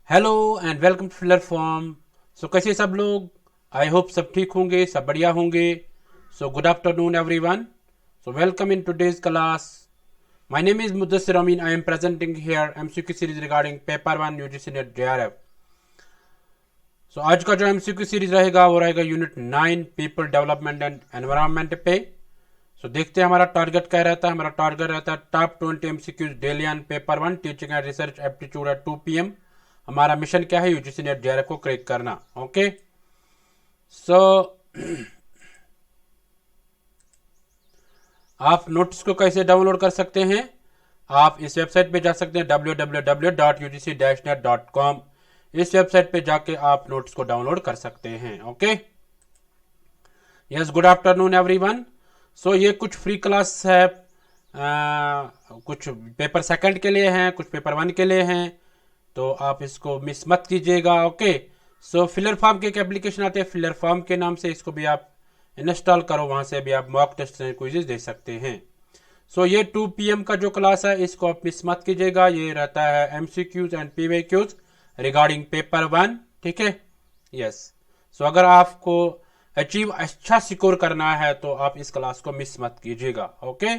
Hello and welcome to filler form. So कैसे सब लोग? आई होप सब ठीक होंगे, सब बढ़िया होंगे। So good afternoon everyone. So welcome in today's class. My name is Mudassir Amin. I am presenting here MCQ series regarding paper 1 UGC NET JRF. So आज का जो एमसीक्यू सीरीज रहेगा वो रहेगा unit 9 people development and environment पे। So देखते हैं हमारा टारगेट क्या रहता है। हमारा टारगेट रहता है top 20 MCQs daily on paper 1 teaching and research aptitude at 2 PM। हमारा मिशन क्या है? यूजीसी नेट जेआरएफ को क्रैक करना। ओके सो आप नोट्स को कैसे डाउनलोड कर सकते हैं? आप इस वेबसाइट पे जा सकते हैं www.ugc-net.com। इस वेबसाइट पे जाके आप नोट्स को डाउनलोड कर सकते हैं। Okay yes, good afternoon everyone. So ये कुछ फ्री क्लास है, कुछ पेपर सेकंड के लिए हैं, कुछ पेपर 1 के लिए हैं, तो आप इसको मिस मत कीजिएगा। ओके सो फिलर फॉर्म के एक एप्लीकेशन आते हैं, फिलर फॉर्म के नाम से, इसको भी आप इंस्टॉल करो, वहां से भी आप मॉक टेस्ट एंड क्विज़ेस दे सकते हैं। सो ये 2 PM का जो क्लास है इसको आप मिस मत कीजिएगा। ये रहता है MCQs and PYQs regarding paper 1। ठीक है, यस। सो अगर आपको अचीव अच्छा सिक्योर करना है तो आप इस क्लास को मिस मत कीजिएगा। ओके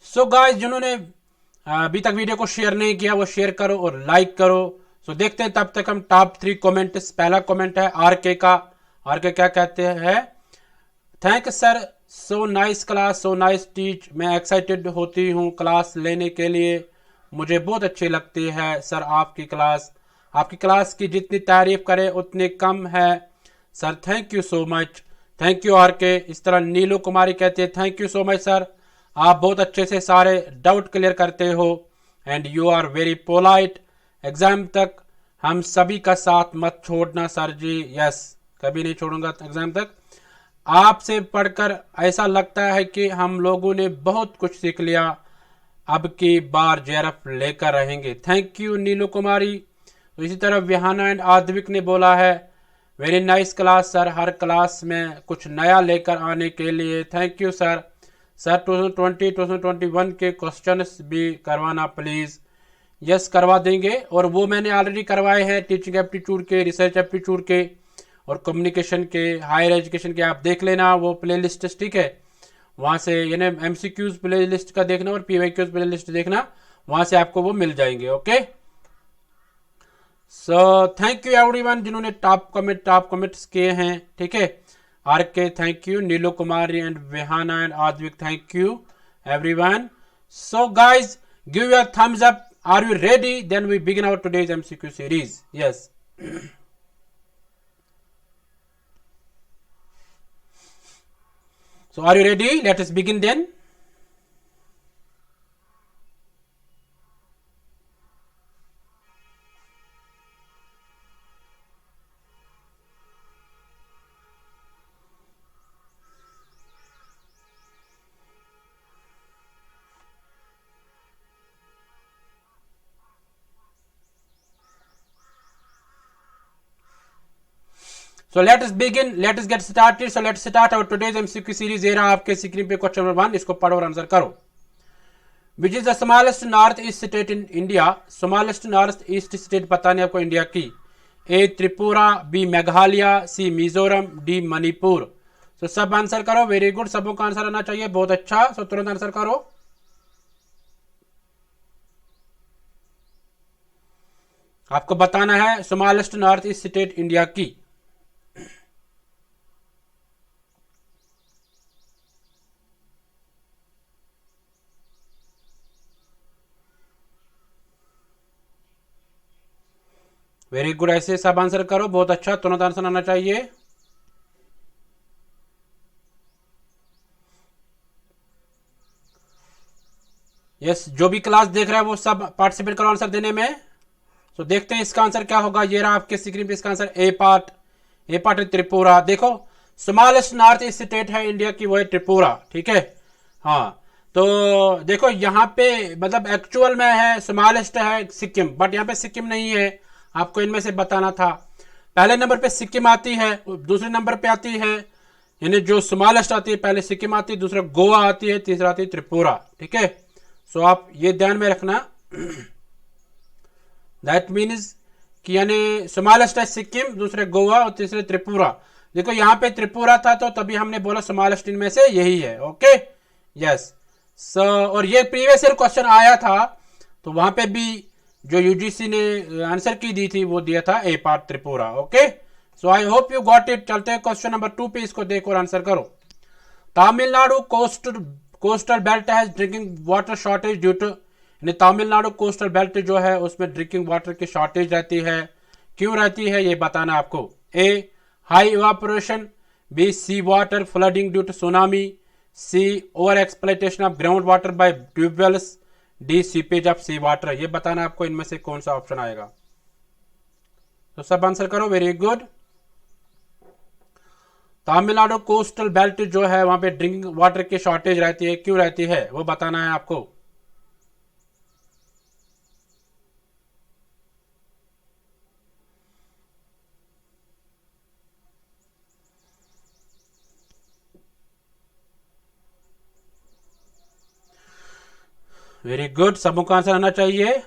सो गाइस, जिन्होंने अभी तक वीडियो को शेयर नहीं किया वो शेयर करो और लाइक करो। सो देखते हैं तब तक हम टॉप 3 कमेंट्स। पहला कमेंट है आरके का। आरके क्या कहते हैं? Thank sir, so nice class, so nice teach. मैं एक्साइटेड होती हूँ क्लास लेने के लिए, मुझे बहुत अच्छी लगती है सर आपकी क्लास। आपकी क्लास की जितनी तारीफ करें उतनी कम है sir. Thank you so much. Thank you RK. इस तरह नीलू कुमारी कहती है thank you so much sir, आप बहुत अच्छे से सारे डाउट क्लियर करते हो and you are very polite. Exam तक हम सभी का साथ मत छोड़ना सर जी। यस, कभी नहीं छोड़ूंगा एग्जाम तक। आपसे पढ़कर ऐसा लगता है कि हम लोगों ने बहुत कुछ सीख लिया, अब की बार जेआरएफ लेकर रहेंगे। थैंक यू नीलू कुमारी। तो इसी तरह विहाना एंड आद्विक ने बोला है वेरी नाइस क्लास सर, हर क्लास में कुछ नया लेकर आने के लिए थैंक यू सर। सर 2020-2021 के क्वेश्चंस भी करवाना प्लीज। यस, करवा देंगे, और वो मैंने ऑलरेडी करवाए हैं, टीचिंग एप्टीट्यूड के, रिसर्च एप्टीट्यूड के और कम्युनिकेशन के, हायर एजुकेशन के। आप देख लेना वो प्ले लिस्ट, ठीक है, वहां से यानी MCQs प्ले लिस्ट का देखना और PYQs प्ले लिस्ट देखना, वहां से आपको वो मिल जाएंगे। Okay so thank you everyone जिन्होंने टॉप कमेंट्स किए हैं। ठीक है, RK thank you, Neelu Kumari and Vihana and Advik thank you everyone. So guys give your thumbs up. Are you ready? Then we begin our today's MCQ series. Yes so are you ready? Let us begin then. So let us begin, let us get started. So let's start our today's MCQ series। ये रहा आपके screen पे question number 1, इसको पढ़ो और answer करो। Which is the smallest north east state in India? Smallest north east state पता नहीं आपको इंडिया की। ए त्रिपुरा, बी मेघालय, सी मिजोरम, डी मणिपुर। तो सब आंसर करो। वेरी गुड, सबों का आंसर आना चाहिए, बहुत अच्छा। सो तुरंत आंसर करो। आपको बताना है smallest north east state India की। वेरी गुड, ऐसे सब आंसर करो, बहुत अच्छा, तुरंत आंसर आना चाहिए। यस, जो भी क्लास देख रहा है वो सब पार्टिसिपेट करो आंसर देने में। तो देखते हैं इसका आंसर क्या होगा। ये रहा आपके स्क्रीन पे इसका आंसर। ए पार्ट है त्रिपुरा। देखो स्मॉलेस्ट नॉर्थ ईस्ट स्टेट है इंडिया की, वो है त्रिपुरा। ठीक है, हाँ। तो देखो यहाँ पे मतलब एक्चुअल में है स्मॉलेस्ट है सिक्किम, बट यहाँ पे सिक्किम नहीं है, आपको इनमें से बताना था। पहले नंबर पे सिक्किम आती है, दूसरे नंबर पे आती है, यानी जो स्मॉलेस्ट आती है पहले सिक्किम आती है, दूसरा गोवा आती है, तीसरा आती है त्रिपुरा। ठीक है, सो आप ये ध्यान में रखना। दैट मीन्स कि यानी स्मॉलेस्ट है सिक्किम, दूसरे गोवा और तीसरे त्रिपुरा। देखो यहाँ पे त्रिपुरा था तो तभी हमने बोला स्मॉलेस्ट इनमें से यही है। Okay, yes. सो और ये प्रीवियस ईयर क्वेश्चन आया था, तो वहां पे भी जो यूजीसी ने आंसर की दी थी वो दिया था A part Tripura. Okay, so I hope you got it. चलते हैं क्वेश्चन नंबर 2 पे, इसको देखो और आंसर करो। तमिलनाडु कोस्टल बेल्ट है drinking water shortage due to, Tamil Nadu coastal belt जो है उसमें ड्रिंकिंग वाटर की शॉर्टेज रहती है। क्यों रहती है ये बताना आपको। A high evaporation, B sea water flooding due to tsunami, C over exploitation of ground water by tubewells, D seepage of sea water. ये बताना आपको इनमें से कौन सा ऑप्शन आएगा। तो सब आंसर करो, very good. Tamil Nadu coastal belt जो है वहां पे ड्रिंकिंग वाटर की शॉर्टेज रहती है, क्यों रहती है वो बताना है आपको। वेरी गुड, सबों का आंसर आना चाहिए।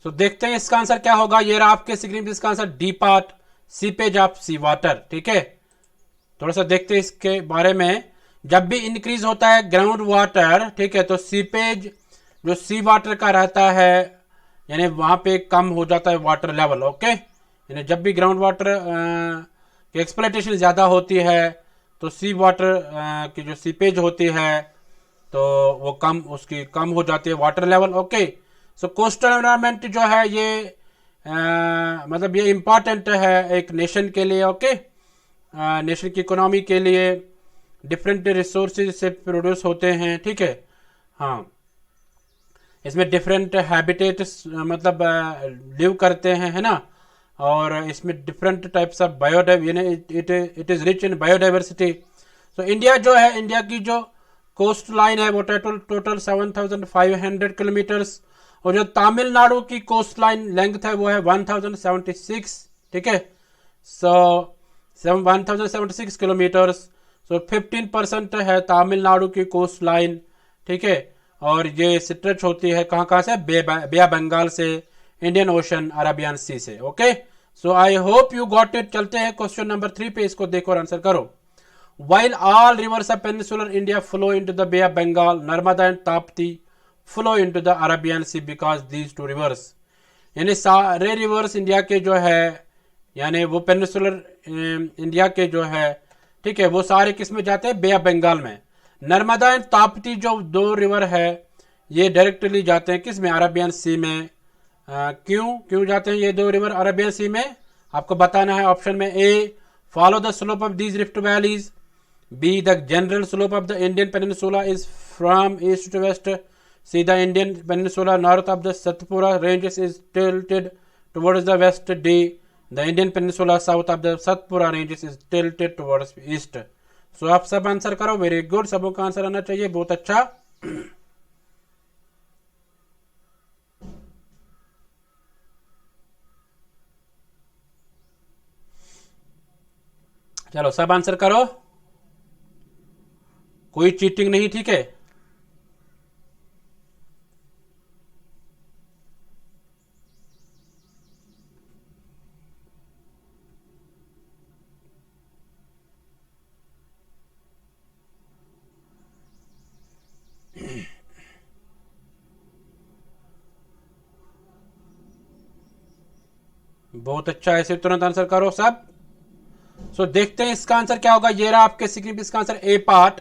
तो देखते हैं इसका आंसर क्या होगा। ये रहा आपके स्क्रीन पे इसका answer, D part seepage of sea water. ठीक है, थोड़ा सा देखते हैं इसके बारे में। जब भी इंक्रीज होता है ग्राउंड वाटर, ठीक है, तो सीपेज जो सी वाटर का रहता है यानी वहां पे कम हो जाता है वाटर लेवल। ओके, यानी जब भी ग्राउंड वाटर की एक्सप्लॉइटेशन ज्यादा होती है तो सी वाटर की जो सीपेज होती है तो वो कम, उसकी कम हो जाती है वाटर लेवल। ओके, सो कोस्टल एनवायरनमेंट जो है ये मतलब ये इंपॉर्टेंट है एक नेशन के लिए। ओके, नेशन की इकोनॉमी के लिए डिफरेंट रिसोर्सेज से प्रोड्यूस होते हैं। ठीक है, हाँ, इसमें डिफरेंट हैबिटेट्स मतलब लिव करते हैं, है ना। और इसमें different types of it is rich in biodiversity. तो इंडिया जो है, इंडिया की जो कोस्ट लाइन है वो टोटल 7,500 किलोमीटर्स, और जो तमिलनाडु की कोस्ट लाइन लेंथ है वो है 1076। ठीक है, सो 1076 किलोमीटर्स। सो 15% है तमिलनाडु की कोस्ट लाइन। ठीक है, और ये स्ट्रेच होती है कहाँ कहाँ से, बे बंगाल से, इंडियन ओशन, अरेबियन सी से। Okay, so I hope you got it. चलते हैं क्वेश्चन नंबर 3 पे, इसको देखो और आंसर करो। While all rivers of peninsular India flow into the Bay of Bengal, Narmada and Tapti flow into the Arabian Sea because these two rivers, यानी सारे reverse India के जो है यानी वो पेनिसुलर इंडिया के जो है, ठीक है, वो सारे किस में जाते हैं, बे ऑफ बंगाल में। नर्मदा एंड ताप्ती जो दो रिवर है ये डायरेक्टली जाते हैं किस में, अरेबियन सी में। क्यों क्यों जाते हैं ये दो रिवर अरेबियन सी में, आपको बताना है। ऑप्शन में A follow the slope of these rift valleys, B. The general slope of the Indian peninsula is from east to west. C. The Indian peninsula north of the Satpura ranges is tilted towards the west. D. The Indian peninsula south of the Satpura ranges is tilted towards east. So आप सब answer करो, very good, सबों का answer आना चाहिए, बहुत अच्छा। चलो सब आंसर करो, कोई चीटिंग नहीं, ठीक है। बहुत अच्छा, ऐसे तुरंत आंसर करो सब। सो देखते हैं इसका आंसर क्या होगा। ये रहा आपके स्क्रीन पे इसका answer, A part.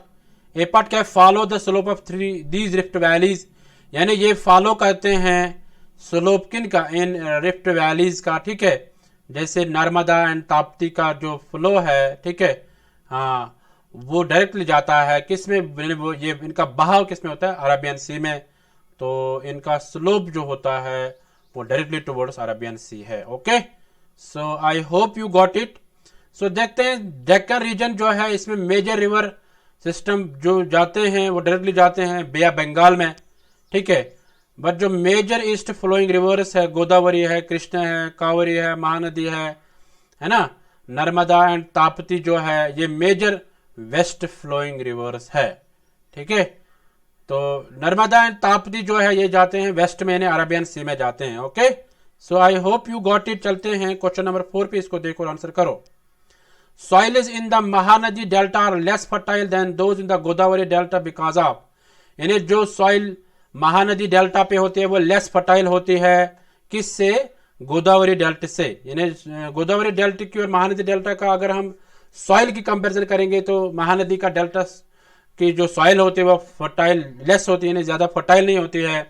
A part क्या है, follow the slope of these rift valleys, यानी ये फॉलो करते हैं स्लोप किन का, इन रिफ्ट वैलीज का। ठीक है, जैसे नर्मदा एंड ताप्ती का जो फ्लो है, ठीक है, हाँ, वो डायरेक्टली जाता है किस में, वो ये इनका बहाव किस में होता है, अरेबियन सी में। तो इनका स्लोप जो होता है वो डायरेक्टली टुवर्ड्स अरेबियन सी है। Okay, so I hope you got it. सो देखते हैं डेक्कन रीजन जो है इसमें मेजर रिवर सिस्टम जो जाते हैं वो डायरेक्टली जाते हैं बे ऑफ बंगाल में। ठीक है, बट जो मेजर ईस्ट फ्लोइंग रिवर्स है, गोदावरी है, कृष्णा है, कावेरी है, महानदी है ना, नर्मदा एंड ताप्ती जो है ये मेजर वेस्ट फ्लोइंग रिवर्स है। ठीक है, तो नर्मदा एंड ताप्ती जो है ये जाते हैं वेस्ट में, यानी अरबियन सी में जाते हैं। Okay, so I hope you got it. चलते हैं क्वेश्चन नंबर 4 पे, इसको देखो और आंसर करो। Soils in the Mahanadi Delta are less fertile than those in the Godavari Delta because of, यानी जो सॉइल महानदी डेल्टा पे होती है वो लेस फर्टाइल होती है, किससे? गोदावरी डेल्टा से। यानी गोदावरी डेल्टा की और महानदी डेल्टा का अगर हम सॉइल की कंपैरिजन करेंगे तो महानदी का डेल्टा की जो सॉइल होती है वो फर्टाइल लेस होती है, यानी ज्यादा फर्टाइल नहीं होती है।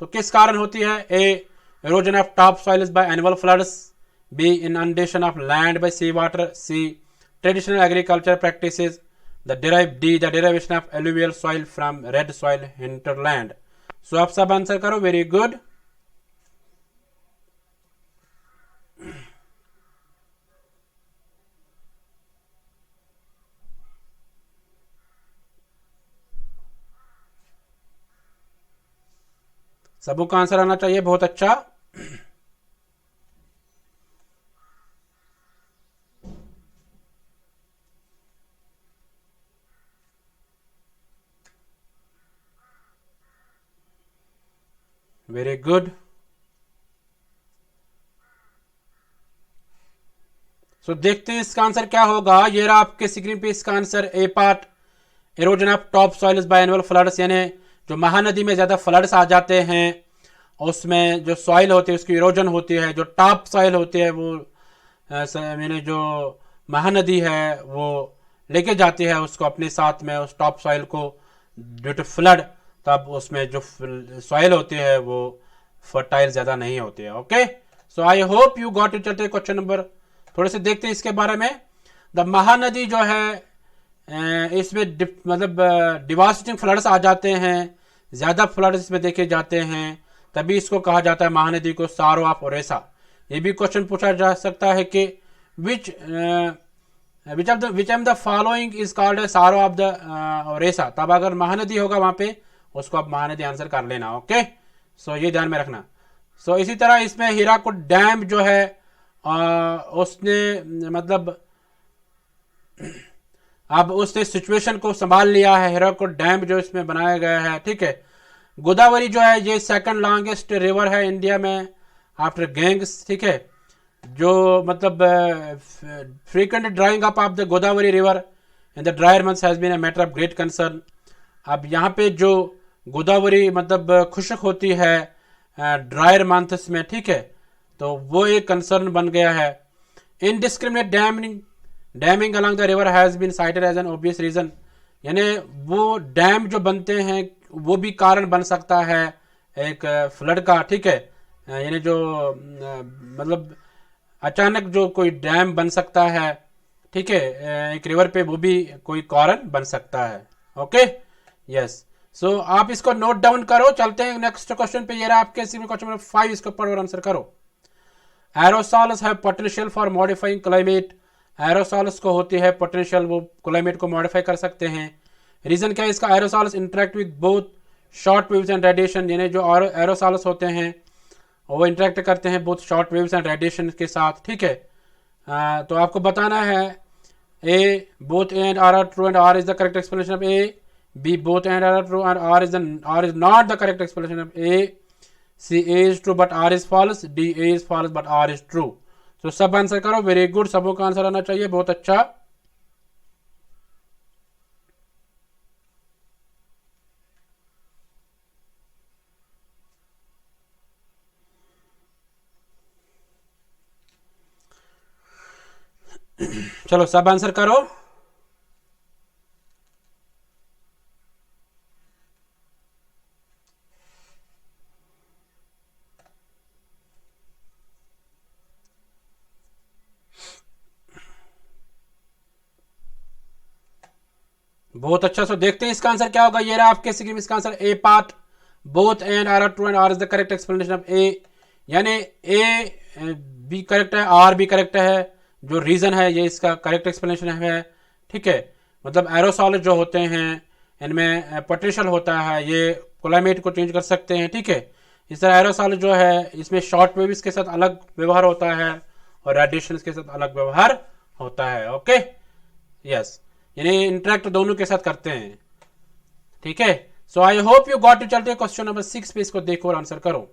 तो किस कारण होती है? ए, erosion of topsoil by annual floods, B, inundation of land by sea water, C, traditional agriculture practices, the derivation of alluvial soil from red soil hinterland। सो आप सब आंसर करो। Very good. सबों का आंसर आना चाहिए। बहुत अच्छा। Very good. सो देखते हैं इसका आंसर क्या होगा। ये रहा आपके स्क्रीन पे इसका answer. A part, erosion of top soils by annual floods, यानी जो महानदी में ज्यादा फ्लड्स आ जाते हैं उसमें जो सॉइल होती है उसकी इरोजन होती है। जो टॉप सॉइल होती है वो मैंने जो महानदी है वो लेके जाती है उसको अपने साथ में, उस टॉप सॉइल को, ड्यू टू फ्लड, तब उसमें जो सॉइल होती है वो फर्टाइल ज्यादा नहीं होती है। Okay, so I hope you got it. चलते क्वेश्चन नंबर थोड़े से देखते हैं इसके बारे में। द महानदी जो है इसमें मतलब डिवास्टिंग फ्लड्स आ जाते हैं, ज्यादा फ्लड्स इसमें देखे जाते हैं, तभी इसको कहा जाता है महानदी को सारो ऑफ ओरेसा। ये भी क्वेश्चन पूछा जा सकता है कि which am the following is called sorrow of the Orissa. तब अगर महानदी होगा वहां पे उसको आप महानदी आंसर कर लेना। ओके, सो ये ध्यान में रखना। सो इसी तरह इसमें हीराकुड डैम जो है उसने मतलब अब उसने सिचुएशन को संभाल लिया है। हीराकुड डैम जो इसमें बनाया गया है, ठीक है। गोदावरी जो है ये सेकंड लॉन्गेस्ट रिवर है इंडिया में आफ्टर गैंग्स, ठीक है। जो मतलब frequent drying up of the Godavari river in the dryer months has been a matter of great concern. अब यहाँ पे जो गोदावरी मतलब खुशक होती है ड्रायर मंथ्स में, ठीक है, तो वो एक कंसर्न बन गया है। Indiscriminate damming along the river has been cited as an obvious reason, यानी वो डैम जो बनते हैं वो भी कारण बन सकता है एक फ्लड का, ठीक है। यानी जो मतलब अचानक जो कोई डैम बन सकता है, ठीक है, एक रिवर पे, वो भी कोई कारण बन सकता है। Okay, yes. सो आप इसको नोट डाउन करो। चलते हैं नेक्स्ट क्वेश्चन पे। ये रहा आपके क्वेश्चन नंबर 5, इसको पढ़ो और आंसर करो। Aerosols have potential for modifying climate. Aerosols को होती है पोटेंशियल, वो क्लाइमेट को मॉडिफाई कर सकते हैं। रीजन क्या है इसका? Aerosols interact with both short waves and radiation, यानी जो एरोसॉल्स होते हैं वो इंटरेक्ट करते हैं both short waves and radiation के साथ, ठीक है। तो आपको बताना है A both and R are true and R is the correct explanation of A, B both and R are true and R is not the correct explanation of A, C A is true but R is false, D A is false but R is true. तो सब answer करो। Very good, सबों का answer आना चाहिए। बहुत अच्छा। चलो सब आंसर करो। बहुत अच्छा। सो देखते हैं इसका आंसर क्या होगा। ये रहा आपके स्क्रीन में इसका answer. A part, both and R true and R is the correct explanation of A, यानी ए भी करेक्ट है, आर भी करेक्ट है। जो रीजन है ये इसका करेक्ट एक्सप्लेनेशन है, ठीक है। मतलब एरोसॉल जो होते हैं इनमें पोटेंशियल होता है, ये क्लाइमेट को चेंज कर सकते हैं, ठीक है। इस तरह एरोसॉल जो है इसमें शॉर्ट वेव्स के साथ अलग व्यवहार होता है और रेडिएशन के साथ अलग व्यवहार होता है। ओके, यस, यानी इंटरेक्ट दोनों के साथ करते हैं। ठीक है, so I hope you got it. चलते क्वेश्चन नंबर 6 पे, इसको देखो और आंसर करो।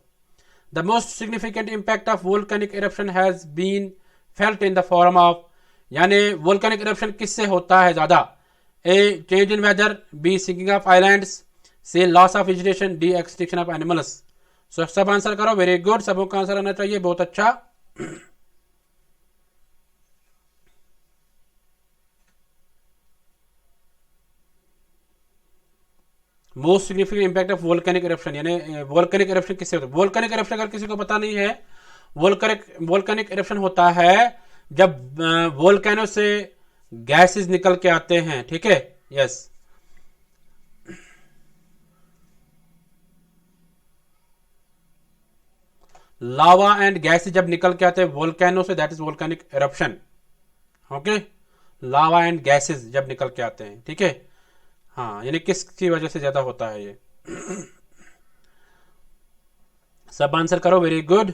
The most significant impact of volcanic eruption has been felt in the form of, यानी वोल्केनिक इरप्शन किससे होता है ज्यादा? A change in weather, B sinking of islands, C loss of vegetation, D extinction of animals. So सब answer करो, very good, सबों का answer आना चाहिए, बहुत अच्छा। Most significant impact of volcanic eruption, यानी वोल्केनिक इरप्शन किससे होता है? वोल्केनिक इरप्शन अगर किसी को पता नहीं है, वोल्केनिक इरप्शन होता है जब वोल्केनो से गैसेस निकल के आते हैं। ठीक है, यस, लावा एंड गैसेस जब निकल के आते हैं वोल्केनो से, that is volcanic eruption. Okay, lava and gases जब निकल के आते हैं। ठीक है, हाँ, यानी किसकी वजह से ज्यादा होता है ये? सब आंसर करो, वेरी गुड।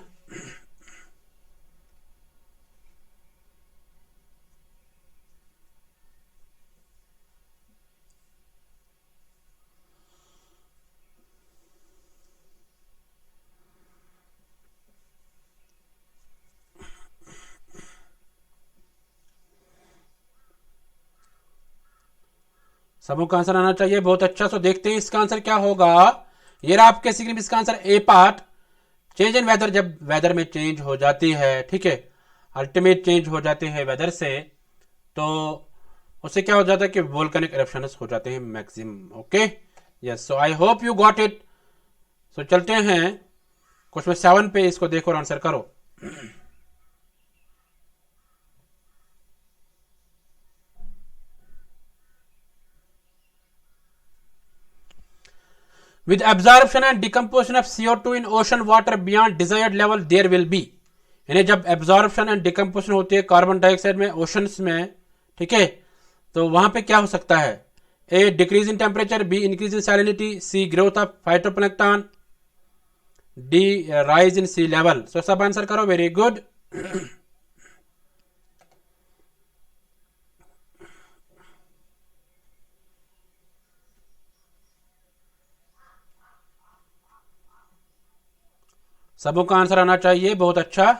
सबों का आंसर आना चाहिए, बहुत अच्छा। सो देखते हैं इसका आंसर क्या होगा। ये रहा आपके सिग्निफिकेंट, इसका answer A part, change in weather, जब वेदर में चेंज हो जाती है। ठीक है, अल्टीमेट चेंज हो जाते हैं वेदर से, तो उससे क्या हो जाता है कि वोल्केनिक इरप्शंस हो जाते हैं maximum. Okay, yes, so I hope you got it. So चलते हैं क्वेश्चन 7 पे, इसको देखो और आंसर करो। With absorption and decomposition of CO2 in ocean water beyond desired level, there will be, यानी जब एब्जॉर्प्शन एंड डिकम्पोजिशन होती है कार्बन डाइऑक्साइड में ओशंस में, ठीक है, तो वहां पे क्या हो सकता है? A decrease in temperature, B increase in salinity, C growth of phytoplankton, D rise in sea level. So सब आंसर करो, वेरी गुड। सबों का आंसर आना चाहिए, बहुत अच्छा।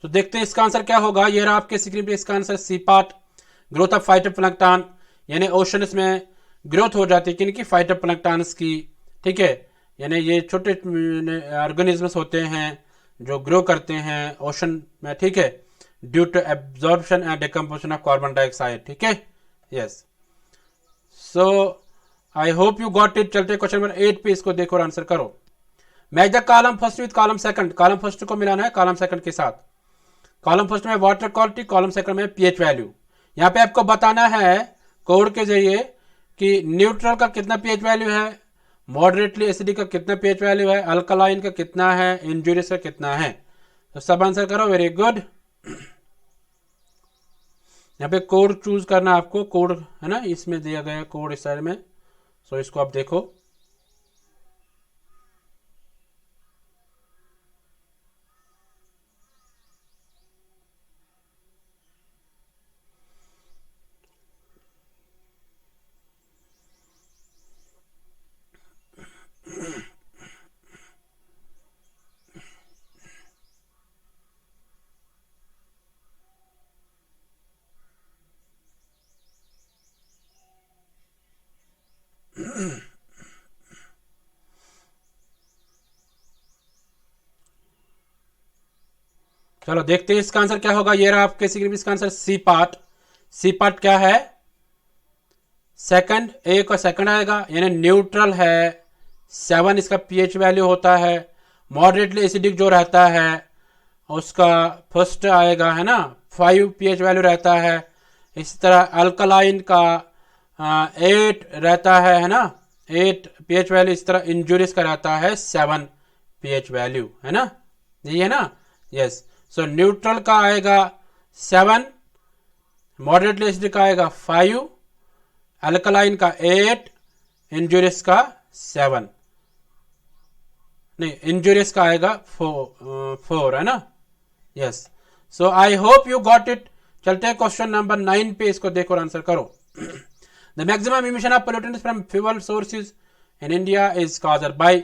तो देखते हैं इसका आंसर क्या होगा। ये रहा आपके स्क्रीन पे, इसका answer C part, growth of phytoplankton, यानी ओशंस में ग्रोथ हो जाती है किनकी? फाइटोप्लैंक्टन्स की। ठीक है, यानी ये छोटे ऑर्गेनिजम्स होते हैं जो ग्रो करते हैं ओशन में। ठीक है, due to absorption and decomposition of carbon dioxide. ठीक है, yes, so I hope you got it. चलते क्वेश्चन नंबर 8 पे, इसको देखो और आंसर करो। Match the column first with column second, column first को मिलाना है कॉलम सेकंड के साथ। कॉलम फर्स्ट में वाटर क्वालिटी, कॉलम सेकंड में पीएच वैल्यू। यहां पे आपको बताना है कोड के जरिए कि न्यूट्रल का कितना पीएच वैल्यू है, मॉडरेटली एसिडिक का कितना पीएच वैल्यू है, अल्कलाइन का कितना है, इंजूरियस का कितना है। तो सब आंसर करो, वेरी गुड। यहाँ पे कोड चूज करना आपको, कोड है ना, इसमें दिया गया कोड इस साइड में। सो इसको आप देखो। चलो देखते हैं इसका आंसर क्या होगा। ये रहा आपके स्क्रीन पे, इसका answer C part. C part क्या है? सेकंड, ए का सेकंड आएगा, यानी न्यूट्रल है। 7 इसका पीएच वैल्यू होता है। मॉडरेटली एसिडिक जो रहता है उसका फर्स्ट आएगा, है ना, 5 पीएच वैल्यू रहता है। इसी तरह अल्कलाइन का 8 रहता है ना, 8 पीएच वैल्यू। इस तरह इंजूरियस का रहता है 7 पीएच वैल्यू, है ना, यही है ना, यस। सो न्यूट्रल का आएगा 7, मॉडरेटली एसिडिक का आएगा 5, अल्कलाइन का 8, इंजूरियस का 7, नहीं इंजूरियस का आएगा 4 है ना। Yes, so I hope you got it. चलते हैं क्वेश्चन नंबर 9 पे, इसको देखो और आंसर करो। The maximum emission of pollutants from fuel sources in India is caused by,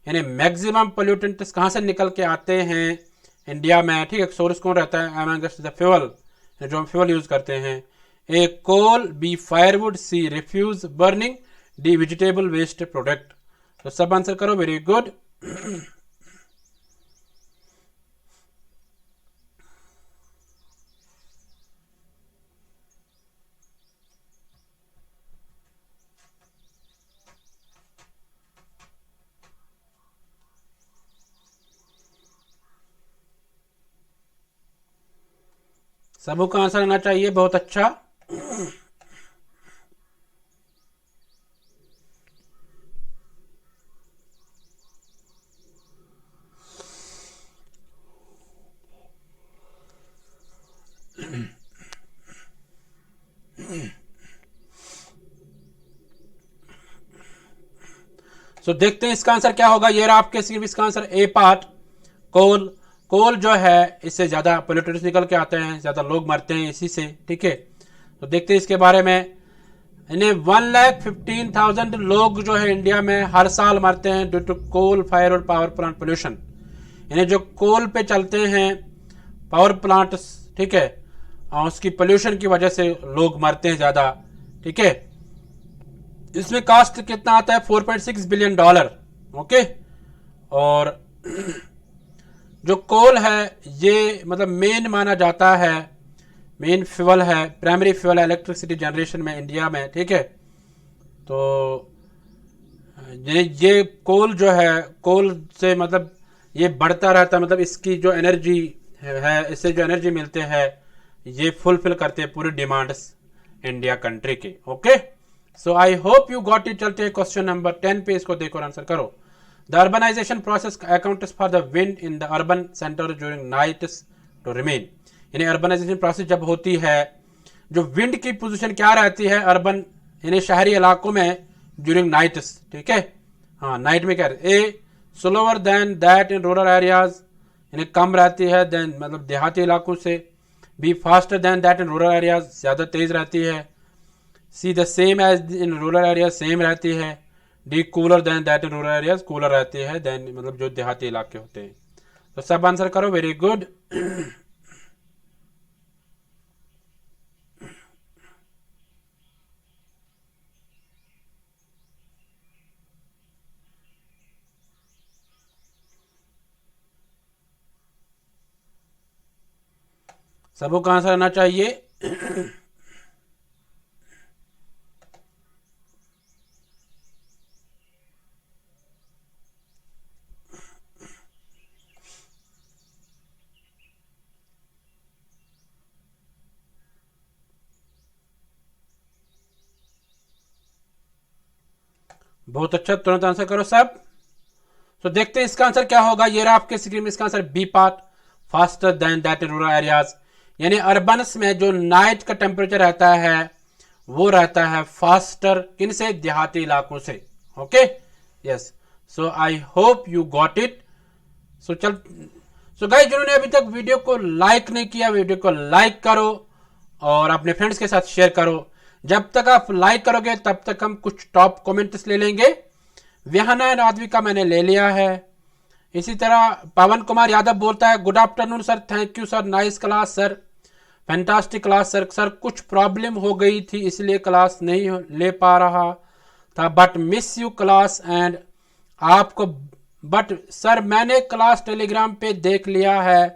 यानी मैक्सिमम पोल्यूटेंट्स कहां से निकल के आते हैं इंडिया में, ठीक है। सोर्स कौन रहता है, अमंगस्ट द फ्यूल, जो हम फ्यूल यूज करते हैं। A coal, B firewood, C refuse burning, D vegetable waste product. तो सब आंसर करो, वेरी गुड। सबों का आंसर आना चाहिए, बहुत अच्छा। सो देखते हैं इसका आंसर क्या होगा। ये रहा आपके सिर्फ इसका आंसर ए पार्ट, कोल। कोल जो है इससे ज्यादा पोल्यूटेंट्स निकल के आते हैं, ज्यादा लोग मरते हैं इसी से, ठीक है। तो देखते हैं इसके बारे में। इन्हें 1,15,000 लोग जो है इंडिया में हर साल मरते हैं ड्यू टू कोल फायर और पावर प्लांट पोल्यूशन। इन्हें जो कोल पे चलते हैं पावर प्लांट, ठीक है, और उसकी पोल्यूशन की वजह से लोग मरते हैं ज्यादा, ठीक है। इसमें कास्ट कितना आता है, $4.6 बिलियन, ओके। और जो कोल है ये मतलब मेन माना जाता है, मेन फ्यूल है, प्राइमरी फ्यूल है इलेक्ट्रिसिटी जनरेशन में इंडिया में, ठीक है। तो ये कोल जो है, कोल से मतलब ये बढ़ता रहता है, मतलब इसकी जो एनर्जी है, इससे जो एनर्जी मिलते हैं ये फुलफिल करते हैं पूरी डिमांड्स इंडिया कंट्री के, okay. So I hope you got it. चलते हैं क्वेश्चन नंबर 10 पे, इसको देखो और आंसर करो। The urbanization process accounts for the wind in the urban centre during nights to remain, यानी अर्बनाइजेशन प्रोसेस जब होती है, जो विंड की पोजीशन क्या रहती है अर्बन यानी शहरी इलाकों में ड्यूरिंग नाइट्स, ठीक है। हाँ, नाइट में क्या रहती है, A slower than that in rural areas, यानी कम रहती है देन मतलब देहाती इलाकों से। B faster than that in rural areas, ज्यादा तेज रहती है। C the same as in rural area, same रहती है। D cooler than that in rural areas, cooler रहती है देन मतलब जो देहाती इलाके होते हैं। तो सब आंसर करो, वेरी गुड। सबों का आंसर आना चाहिए। बहुत अच्छा, तुरंत आंसर करो सब। तो देखते हैं इसका आंसर क्या होगा। ये रहा आपके स्क्रीन में इसका answer B part, faster than that in rural areas, यानी अर्बन्स में जो नाइट का टेम्परेचर रहता है वो रहता है फास्टर, किन से, देहाती इलाकों से, okay. Yes, so I hope you got it. So guys, जिन्होंने अभी तक वीडियो को लाइक नहीं किया, वीडियो को लाइक करो और अपने फ्रेंड्स के साथ शेयर करो। जब तक आप लाइक करोगे तब तक हम कुछ टॉप कमेंट्स ले लेंगे। विहाना राधवी का मैंने ले लिया है। इसी तरह पवन कुमार यादव बोलता है, good afternoon sir, thank you sir, nice class sir, fantastic class sir. Sir कुछ प्रॉब्लम हो गई थी इसलिए क्लास नहीं ले पा रहा था, but miss you class and आपको, बट सर मैंने क्लास टेलीग्राम पे देख लिया है,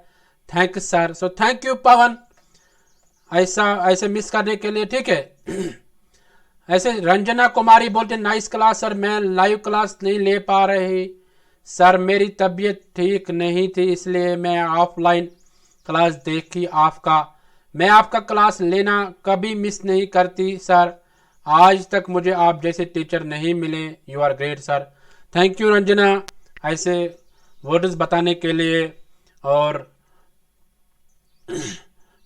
thank sir. So thank you Pavan, ऐसे मिस करने के लिए, ठीक है। ऐसे रंजना कुमारी बोलते नाइस क्लास सर, मैं लाइव क्लास नहीं ले पा रही सर, मेरी तबीयत ठीक नहीं थी इसलिए मैं ऑफलाइन क्लास देखी आपका। मैं आपका क्लास लेना कभी मिस नहीं करती सर, आज तक मुझे आप जैसे टीचर नहीं मिले, you are great sir. Thank you Ranjana ऐसे वर्ड्स बताने के लिए। और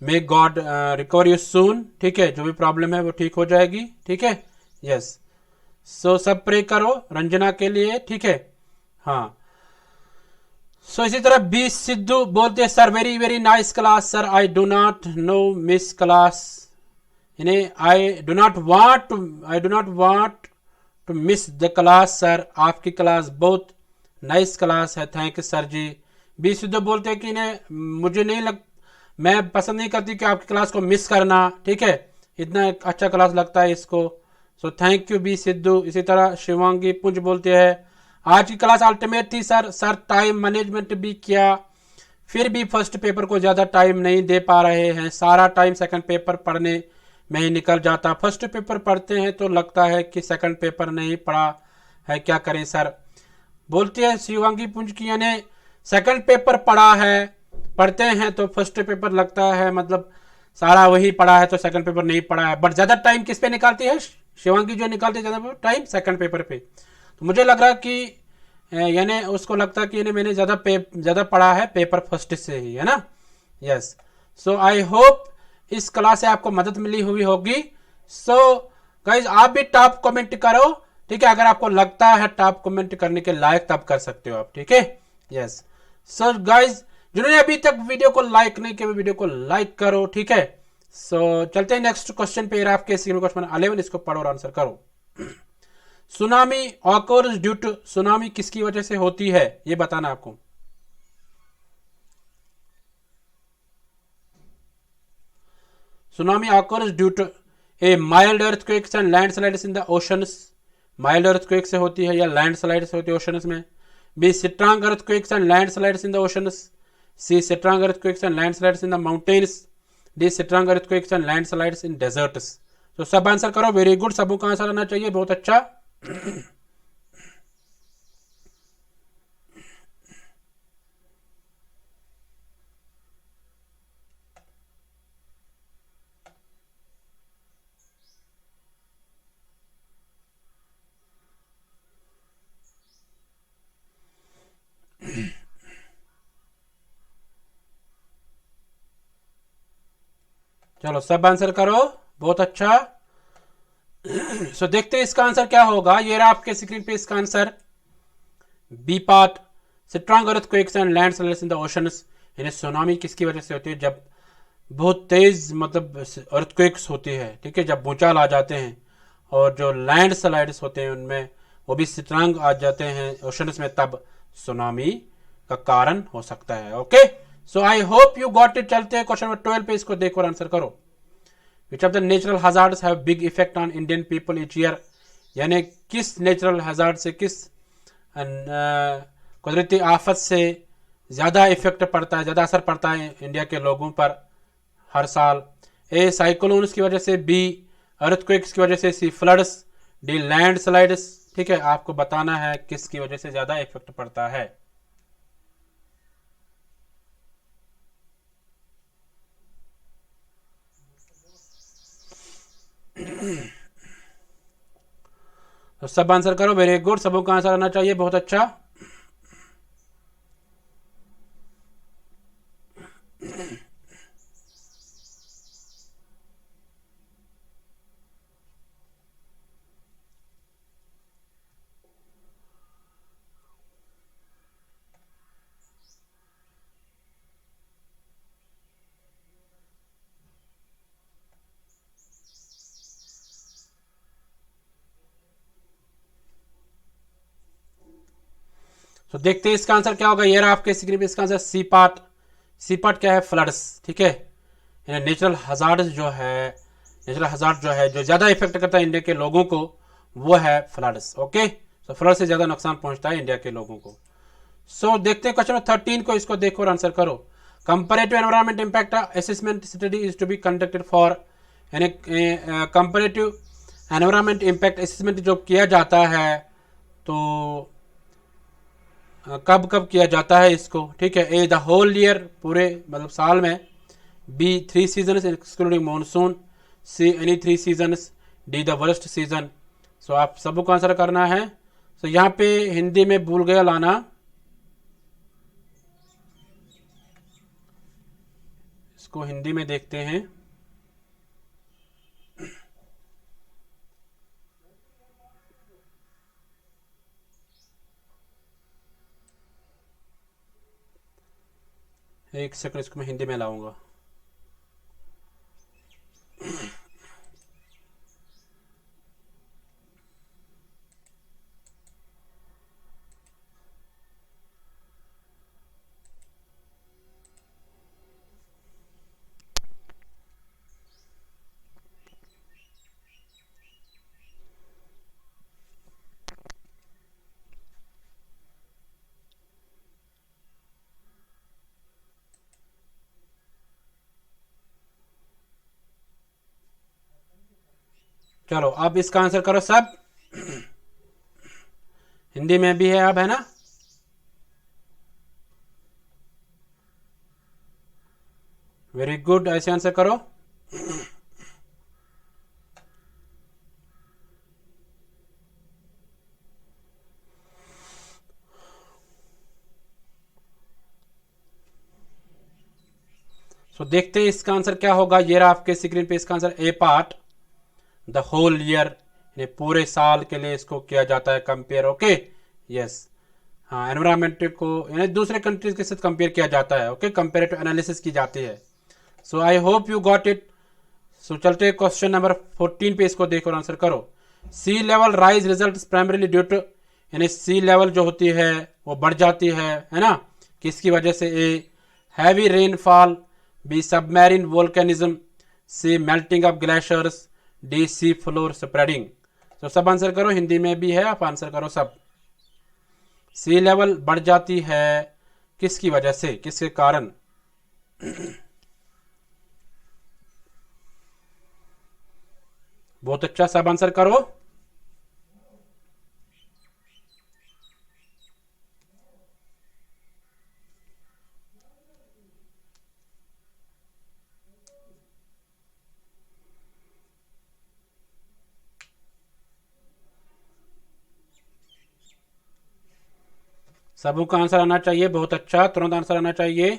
may God recover you soon, ठीक है, जो भी प्रॉब्लम है वो ठीक हो जाएगी, ठीक है, यस। सो सब प्रे करो रंजना के लिए, ठीक है, हाँ। सो इसी तरह बी सिद्धू बोलते हैं sir very very nice class sir, I do not know miss class, यानी I do not want to miss the class sir, आपकी क्लास बहुत नाइस क्लास है, thank you sir ji. B Sidhu बोलते हैं कि इन्हें मुझे नहीं लग मैं पसंद नहीं करती कि आपकी क्लास को मिस करना, ठीक है, इतना अच्छा क्लास लगता है इसको। So thank you B Sidhu. इसी तरह शिवांगी पुंज बोलते हैं आज की क्लास अल्टीमेट थी सर, सर टाइम मैनेजमेंट भी किया फिर भी फर्स्ट पेपर को ज़्यादा टाइम नहीं दे पा रहे हैं, सारा टाइम सेकंड पेपर पढ़ने में ही निकल जाता, फर्स्ट पेपर पढ़ते हैं तो लगता है कि सेकंड पेपर नहीं पढ़ा है, क्या करें सर। बोलती है शिवांगी पुंज की यानी सेकंड पेपर पढ़ा है, पढ़ते हैं तो फर्स्ट पेपर लगता है मतलब सारा वही पढ़ा है तो सेकंड पेपर नहीं पढ़ा है, बट ज़्यादा टाइम किस पे निकालती है शिवांगी, जो निकालती है ज़्यादा टाइम सेकंड पेपर पे। तो मुझे लग रहा कि यानी उसको लगता है कि यानी मैंने ज़्यादा पढ़ा है पेपर फर्स्ट से ही, है ना, यस। सो आई होप इस क्लास से आपको मदद मिली हुई होगी। सो गाइज आप भी टॉप कमेंट करो, ठीक है, अगर आपको लगता है टॉप कमेंट करने के लायक तब कर सकते हो आप, ठीक है, यस। सो गाइज जिन्होंने अभी तक वीडियो को लाइक नहीं किया वीडियो को लाइक करो, ठीक है। सो चलते हैं नेक्स्ट क्वेश्चन पे, आपके क्वेश्चन 11, इसको पढ़ो और आंसर करो। Tsunami occurs due to, tsunami किसकी वजह से होती है ये बताना आपको। Tsunami occurs due to A mild earthquakes and landslides in the oceans, mild earthquake से होती है या लैंडस्लाइड से होती है ओशंस में। B strong earthquakes and landslides in the oceans, C strong earthquakes and landslides in the mountains, D strong earthquakes and landslides in deserts. तो सब आंसर करो, वेरी गुड, सबको का आंसर आना चाहिए, बहुत अच्छा। चलो सब आंसर करो, बहुत अच्छा। सो देखते हैं इसका आंसर क्या होगा, ये रहा आपके स्क्रीन पे इसका answer, B part strong earthquakes and landslides in the oceans, यानी सुनामी किसकी वजह से होती है, जब बहुत तेज मतलब अर्थक्वेक्स होती है, ठीक है, जब भूचाल आ जाते हैं, और जो लैंडस्लाइड्स होते हैं उनमें वो भी स्ट्रांग आ जाते हैं ओशंस में, तब सुनामी का कारण हो सकता है, okay. So I hope you got it. चलते हैं क्वेश्चन नंबर 12 पे, इसको देखो और आंसर करो। Which of the natural hazards have big effect on Indian people each year, यानी किस नेचुरल हजार्ड से, किस कुदरती आफत से ज़्यादा इफेक्ट पड़ता है, ज़्यादा असर पड़ता है इंडिया के लोगों पर हर साल। ए साइक्लोन्स की वजह से, बी अर्थक्वेक्स की वजह से, सी फ्लड्स, डी लैंड स्लाइड्स, ठीक है, आपको बताना है किसकी वजह से ज़्यादा इफेक्ट पड़ता है। तो सब आंसर करो, वेरी गुड, सबों का आंसर आना चाहिए, बहुत अच्छा। तो देखते हैं इसका आंसर क्या होगा, ये रहा आपके स्क्रीन पे इसका answer, C part. C part क्या है, फ्लड्स, ठीक है, यानी नेचुरल हजार्ड जो है, नेचुरल हजार्ड जो है जो ज़्यादा इफेक्ट करता है इंडिया के लोगों को, वो है फ्लड्स, ओके। तो फ्लड से ज़्यादा नुकसान पहुंचता है इंडिया के लोगों को। सो देखते हैं क्वेश्चन 13 को, इसको देखो और आंसर करो। Comparative environment impact assessment study is to be conducted for, यानी कंपेरेटिव एनवायरमेंट इम्पैक्ट असेसमेंट जो किया जाता है तो कब कब किया जाता है इसको, ठीक है। ए द होल ईयर, पूरे मतलब साल में। B 3 season excluding monsoon, C any 3 seasons, D the worst season. So आप सबको आंसर करना है। सो यहाँ पे हिंदी में भूल गया लाना, इसको हिंदी में देखते हैं। एक सेकंड, इसको मैं हिंदी में लाऊंगा। चलो अब इसका आंसर करो सब। हिंदी में भी है अब, है ना? वेरी गुड, ऐसे आंसर करो। सो देखते हैं इसका आंसर क्या होगा। ये रहा आपके स्क्रीन पे इसका answer, A part, the whole year, पूरे साल के लिए इसको किया जाता है कंपेयर। Okay, yes. हाँ, एनवायरमेंट को यानी दूसरे कंट्रीज के साथ कंपेयर किया जाता है। ओके, कंपेरेटिव एनालिसिस की जाती है। So I hope you got it. So चलते हैं क्वेश्चन नंबर 14 पे, इसको देखो और आंसर करो। Sea level rise result primarily due to, यानी सी लेवल जो होती है वो बढ़ जाती है ना? किसकी वजह से? A heavy rainfall, B submarine volcanism, C melting of glaciers, D sea floor spreading. तो सब आंसर करो, हिंदी में भी है, आप आंसर करो सब। सी लेवल बढ़ जाती है किसकी वजह से, किसके कारण? बहुत अच्छा, सब आंसर करो। सबों का आंसर आना चाहिए, बहुत अच्छा, तुरंत आंसर आना चाहिए।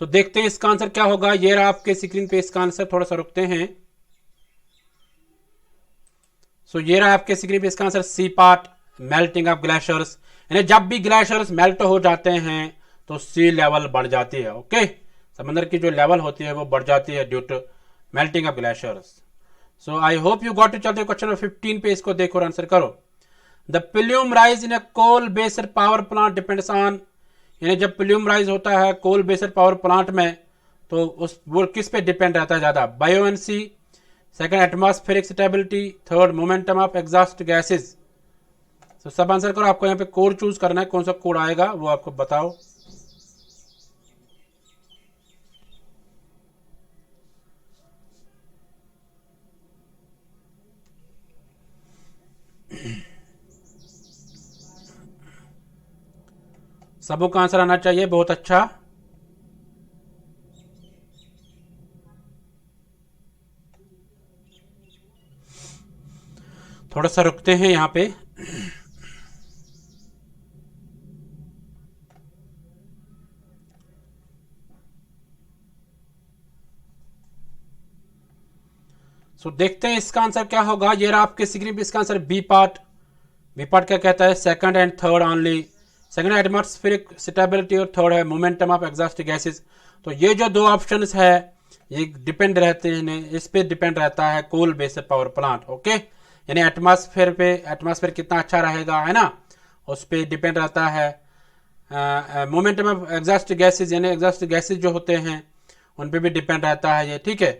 तो देखते हैं इसका आंसर क्या होगा। ये रहा आपके स्क्रीन पे इसका आंसर, थोड़ा सा रुकते हैं। सो ये रहा आपके स्क्रीन पे इसका answer, C part, melting of glaciers, यानी जब भी ग्लेशियर्स मेल्ट हो जाते हैं तो सी लेवल बढ़ जाती है। ओके, समंदर की जो लेवल होती है वो बढ़ जाती है due to melting of glaciers. So I hope you got it. चलते क्वेश्चन नंबर 15 पे, इसको देखो और आंसर करो। The plume rise in a coal based power plant depends on, यानी जब प्लूम राइज होता है कोल बेस्ड पावर प्लांट में तो उस वो किस पे डिपेंड रहता है ज्यादा? बायोएनसी, second atmospheric stability, third momentum of exhaust gases. तो सब आंसर करो। आपको यहाँ पे कोड चूज करना है, कौन सा कोड आएगा वो आपको बताओ। सबों का आंसर आना चाहिए, बहुत अच्छा। थोड़ा सा रुकते हैं यहाँ पे। सो देखते हैं इसका आंसर क्या होगा। ये रहा आपके स्क्रीन पे इसका answer, B part. B part क्या कहता है? Second and third only. Second atmospheric stability और थर्ड है मोमेंटम ऑफ एग्जॉस्ट गैसेस। तो ये जो दो ऑप्शंस है ये डिपेंड रहते हैं, इस पे डिपेंड रहता है coal based power plant. Okay, यानी एटमॉस्फेयर पे, एटमॉस्फेयर कितना अच्छा रहेगा, है ना, उस पर डिपेंड रहता है। मोमेंटम ऑफ एग्जॉस्ट गैसेज, यानी एग्जॉस्ट गैसेज जो होते हैं उन पे भी डिपेंड रहता है ये। ठीक है,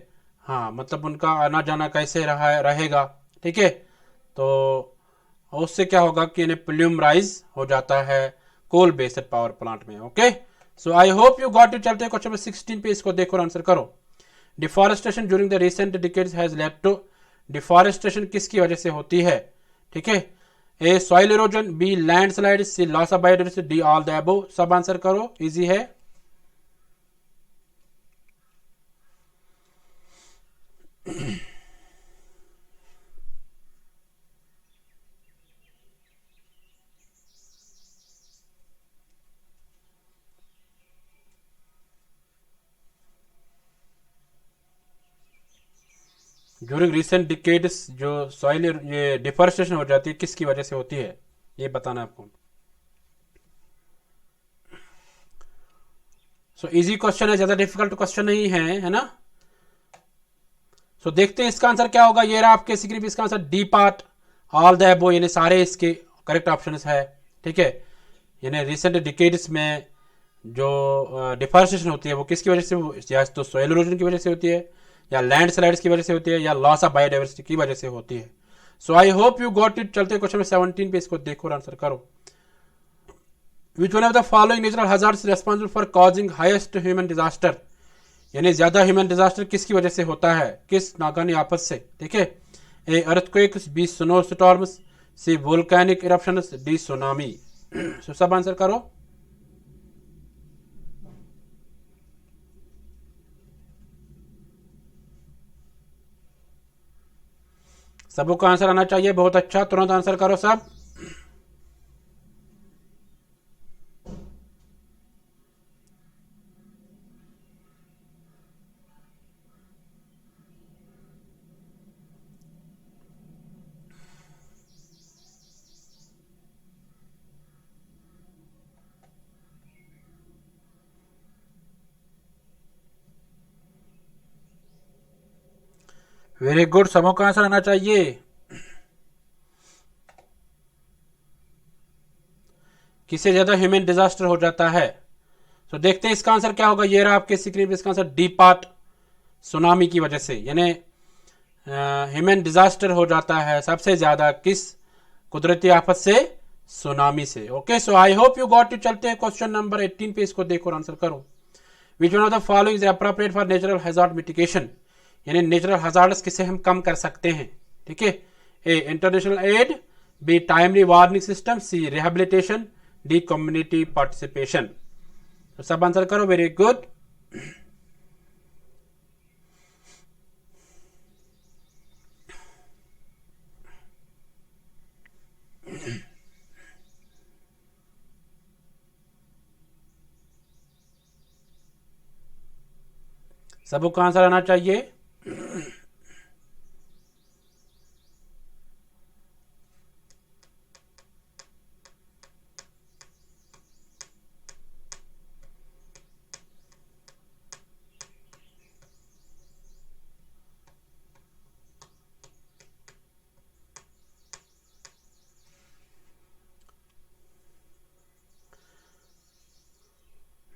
हाँ, मतलब उनका आना जाना कैसे रहेगा। ठीक है, तो उससे क्या होगा कि इन्हें प्लूम राइज हो जाता है कोल बेस्ड पावर प्लांट में। Okay, so I hope you got it. चलते हैं क्वेश्चन नंबर 16 पे, इसको देखो और आंसर करो। Deforestation during the recent decades has led to, deforestation किसकी वजह से होती है? ठीक है, A soil erosion, B landslide, C loss of biodiversity, D all the above. सब आंसर करो, इजी है। ड्यूरिंग रिसेंट डिकेड्स जो सॉइल ये डिफॉरेस्टेशन हो जाती है किसकी वजह से होती है, ये बताना है आपको। सो इजी क्वेश्चन है, ज्यादा डिफिकल्ट क्वेश्चन नहीं है ना। सो देखते हैं इसका आंसर क्या होगा। ये रहा आपके सिक्री, इसका answer D part, all the above, यानी सारे इसके करेक्ट ऑप्शन है। ठीक है, यानी रिसेंट डिकेड्स में जो डिफॉरेस्टेशन होती है वो किसकी वजह से, या तो सोइल इरोजन की वजह से होती है, या लैंड स्लाइड्स की वजह से होती है, या लॉस ऑफ बायोडाइवर्सिटी की वजह से होती है। So I hope you got it. चलते क्वेश्चन 17 पे, इसको देखो और आंसर करो। Which one of the following natural hazards responsible for causing highest human disaster, यानी ज्यादा ह्यूमन डिजास्टर किसकी वजह से होता है, किस नाकानी आपस से। ठीक है, ए अर्थक्वेक्स, बी स्नो स्टॉर्म्स, सी वोल्केनिक इरप्शंस, डी सुनामी। सब आंसर करो। सबको आंसर आना चाहिए, बहुत अच्छा, तुरंत आंसर करो सब। वेरी गुड, सबको आंसर आना चाहिए। किससे ज्यादा ह्यूमन डिजास्टर हो जाता है। तो देखते हैं इसका आंसर क्या होगा। ये रहा आपके स्क्रीन पे, इसका आंसर डी पार्ट, सुनामी की वजह से, यानी ह्यूमन डिजास्टर हो जाता है सबसे ज्यादा किस कुदरती आफत से, सुनामी से। Okay, so I hope you got it. चलते हैं क्वेश्चन नंबर 18 पे, इसको देखो और आंसर करो। Which one of the following is appropriate for natural hazard mitigation, यानी नेचुरल हजार्ड्स किसे हम कम कर सकते हैं। ठीक है, A international aid, B timely warning system, C rehabilitation, D community participation. तो सब आंसर करो। Very good. सबको आंसर आना चाहिए।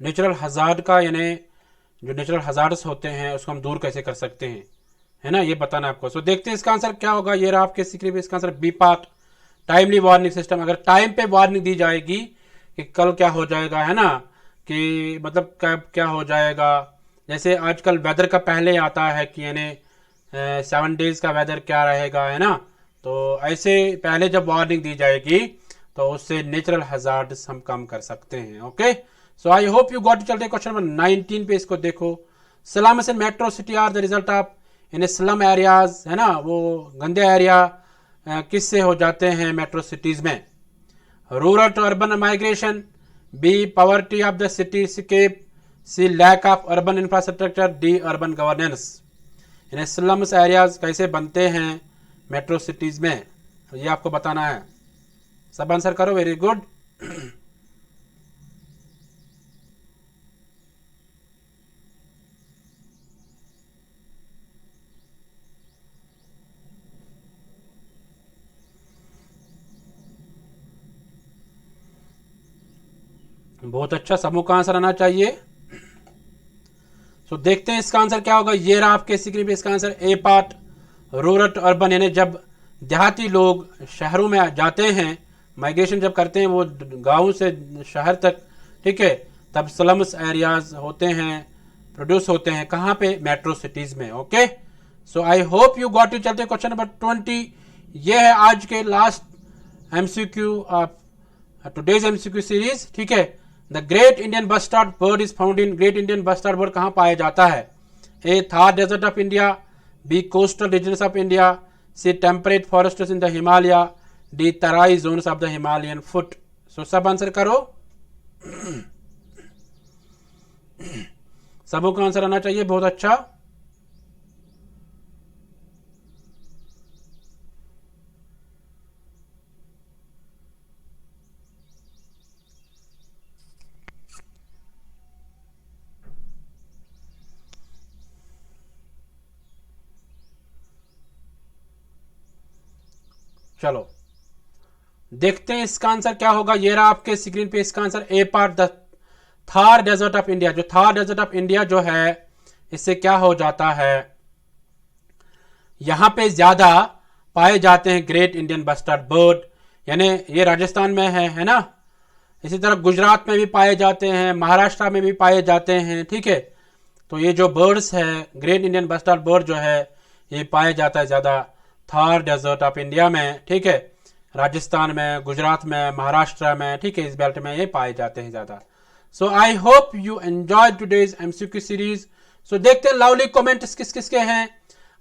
नेचुरल हजार्ड का, यानी जो नेचुरल हजार्ड्स होते हैं उसको हम दूर कैसे कर सकते हैं, है ना, ये बताना आपको। सो देखते हैं इसका आंसर क्या होगा। ये रहा आपके स्क्रीन पे, इसका answer B part, timely warning system. अगर टाइम पे वार्निंग दी जाएगी कि कल क्या हो जाएगा, है ना, कि मतलब कब क्या हो जाएगा। जैसे आजकल वेदर का पहले आता है कि यानी 7 डेज का वेदर क्या रहेगा, है ना, तो ऐसे पहले जब वार्निंग दी जाएगी तो उससे नेचुरल हजार्ड्स हम कम कर सकते हैं। Okay, so I hope you got. चलते क्वेश्चन नंबर 19 पे, इसको देखो। Slums in metro city are the result of, इन स्लम एरियाज, है ना, वो गंदे एरिया किससे हो जाते हैं मेट्रो सिटीज में। Rural to urban migration, B poverty of the cityscape, C lack of urban infrastructure, D urban governance. यानी स्लम्स एरियाज कैसे बनते हैं मेट्रो सिटीज में, ये आपको बताना है। सब आंसर करो। Very good. बहुत अच्छा, सबों का आंसर आना चाहिए। तो देखते हैं इसका आंसर क्या होगा। ये रहा आपके स्क्रीन पे, इसका answer A part, rural to urban, यानी जब देहाती लोग शहरों में जाते हैं, माइग्रेशन जब करते हैं वो गांव से शहर तक, ठीक है, तब स्लम्स एरियाज होते हैं, प्रोड्यूस होते हैं कहाँ पे, मेट्रो सिटीज में। Okay, so I hope you got it. चलते क्वेश्चन नंबर 20। ये है आज के last MCQ of today's MCQ series. ठीक है, the great Indian bustard bird is found in, great Indian bustard bird कहाँ पाया जाता है। A Thar desert of India, B coastal regions of India, C temperate forests in the Himalaya, D Terai zones of the Himalayan foot. सो सब answer करो। सबों का answer आना चाहिए। बहुत अच्छा। चलो देखते हैं इसका आंसर क्या होगा। ये रहा आपके स्क्रीन पे इसका answer, A part the Thar desert of India. जो थार डेजर्ट ऑफ इंडिया जो है इससे क्या हो जाता है, यहां पे ज्यादा पाए जाते हैं ग्रेट इंडियन बस्टर्ड बर्ड, यानी ये राजस्थान में है ना। इसी तरह गुजरात में भी पाए जाते हैं, महाराष्ट्र में भी पाए जाते हैं, ठीक है। तो ये जो बर्ड्स है ग्रेट इंडियन बस्टर्ड बर्ड जो है ये पाया जाता है ज्यादा थार डेजर्ट ऑफ इंडिया में, ठीक है। राजस्थान में, गुजरात में, महाराष्ट्र में, ठीक है, इस बेल्ट में ये पाए जाते हैं ज्यादा। So I hope you enjoy today's MCQ series. So देखते हैं लवली कमेंट्स किस किस के हैं।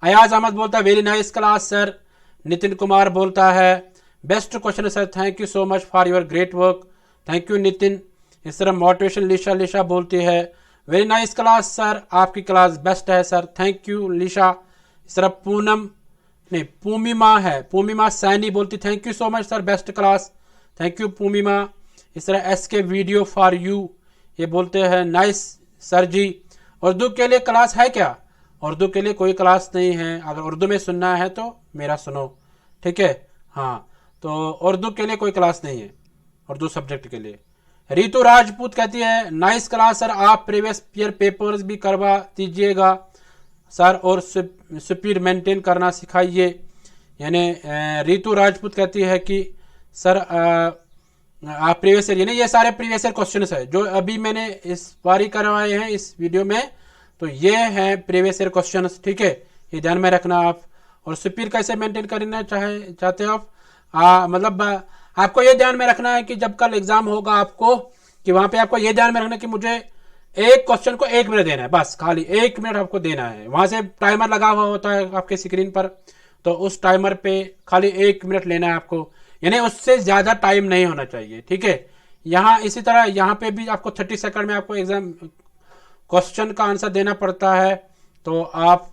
अयाज अहमद बोलता है very nice class sir. Nitin Kumar बोलता है best question sir, thank you so much for your great work. Thank you Nitin. इस तरह मोटिवेशन लिशा बोलती है वेरी नाइस क्लास सर, आपकी क्लास बेस्ट है सर, थैंक यू लिशा। इस तरह पूमिमा सैनी बोलती thank you so much sir, best class, thank you Poonima. इस तरह एसके वीडियो फॉर यू ये बोलते हैं नाइस सर जी। उर्दू के लिए क्लास है क्या? उर्दू के लिए कोई क्लास नहीं है, अगर उर्दू में सुनना है तो मेरा सुनो, ठीक है। हाँ, तो उर्दू के लिए कोई क्लास नहीं है, उर्दू सब्जेक्ट के लिए। रितु राजपूत कहती है नाइस क्लास सर, आप प्रीवियस ईयर पेपर्स भी करवा दीजिएगा सर और स्पीड मेंटेन करना सिखाइए। यानी रितु राजपूत कहती है कि सर आप प्रीवियस ईयर, यानी ये सारे प्रीवियस ईयर क्वेश्चंस है जो अभी मैंने इस बारी करवाए हैं इस वीडियो में, तो ये हैं प्रीवियस ईयर क्वेश्चंस, ठीक है, ये ध्यान में रखना आप। और स्पीड कैसे मेंटेन करना चाहते हो आप, मतलब आपको ये ध्यान में रखना है कि जब कल एग्जाम होगा आपको, कि वहां पे आपको ये ध्यान में रखना है कि मुझे एक क्वेश्चन को 1 मिनट देना है, बस खाली 1 मिनट आपको देना है। वहां से टाइमर लगा हुआ होता है आपके स्क्रीन पर, तो उस टाइमर पे खाली 1 मिनट लेना है आपको, यानी उससे ज्यादा टाइम नहीं होना चाहिए, ठीक है। यहाँ इसी तरह यहाँ पे भी आपको 30 सेकंड में आपको एग्जाम क्वेश्चन का आंसर देना पड़ता है। तो आप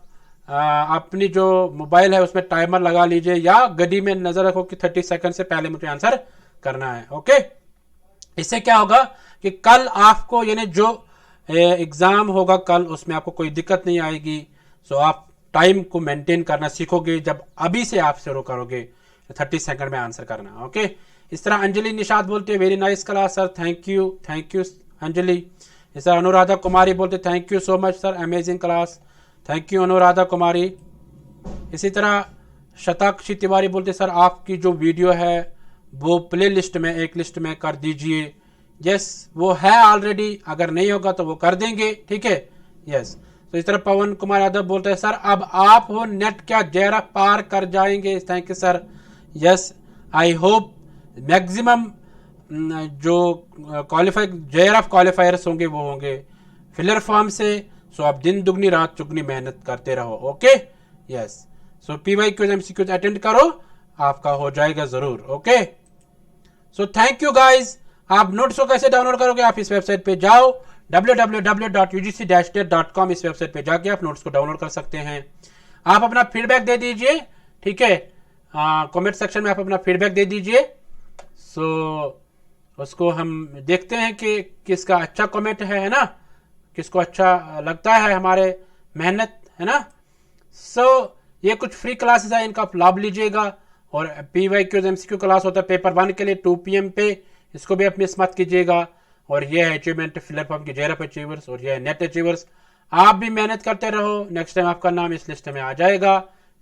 अपनी जो मोबाइल है उसमें टाइमर लगा लीजिए या घड़ी में नजर रखो कि 30 सेकंड से पहले मुझे आंसर करना है, ओके। इससे क्या होगा कि कल आपको, यानी जो एग्जाम होगा कल, उसमें आपको कोई दिक्कत नहीं आएगी। सो आप टाइम को मेंटेन करना सीखोगे जब अभी से आप शुरू करोगे 30 सेकंड में आंसर करना, ओके। इस तरह अंजलि निषाद बोलते हैं very nice class sir, thank you Anjali. इस तरह अनुराधा कुमारी बोलते thank you so much sir, amazing class, thank you Anuradha Kumari. इसी तरह शताक्षी तिवारी बोलते सर आपकी जो वीडियो है वो प्ले लिस्ट में, एक लिस्ट में कर दीजिए। यस, वो है ऑलरेडी, अगर नहीं होगा तो वो कर देंगे, ठीक है, यस। तो इस तरह पवन कुमार यादव बोलते हैं सर अब आप हो नेट क्या जेआरएफ पार कर जाएंगे, thank you sir. Yes, I hope maximum जो क्वालिफाई जेआरएफ क्वालिफायर्स होंगे वो होंगे फिलर फॉर्म से। सो आप दिन दुगनी रात चुगनी मेहनत करते रहो, ओके, यस। सो PYQs MCQs अटेंड करो, आपका हो जाएगा जरूर, okay. So thank you guys. आप नोट्स को कैसे डाउनलोड करोगे, आप इस वेबसाइट पे जाओ www.ugc-net.com, इस वेबसाइट पे जाके आप नोट्स को डाउनलोड कर सकते हैं। आप अपना फीडबैक दे दीजिए, ठीक है, कमेंट सेक्शन में आप अपना फीडबैक दे दीजिए। सो उसको हम देखते हैं कि किसका अच्छा कमेंट है ना, किसको अच्छा लगता है हमारे मेहनत, है ना। सो ये कुछ फ्री क्लासेस है, इनका आप लाभ लीजिएगा। और PYQs MCQ क्लास होता है पेपर 1 के लिए 2 PM पे, इसको भी आप मिस मत कीजिएगा। और ये है अचीवमेंट फिलर फॉर्म की जेआरएफ अचीवर्स, और ये है नेट अचीवर्स। आप भी मेहनत करते रहो, नेक्स्ट टाइम आपका नाम इस लिस्ट में आ जाएगा,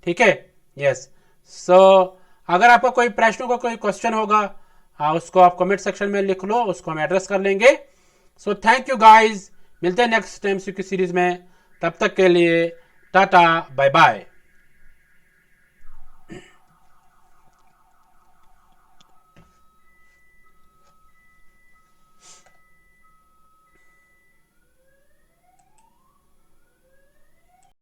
ठीक है, यस। सो अगर आपका कोई प्रश्नों का कोई क्वेश्चन होगा, उसको आप कमेंट सेक्शन में लिख लो, उसको हम एड्रेस कर लेंगे। सो थैंक यू गाइज, मिलते हैं नेक्स्ट MCQ सीरीज में, तब तक के लिए टाटा बाय बाय।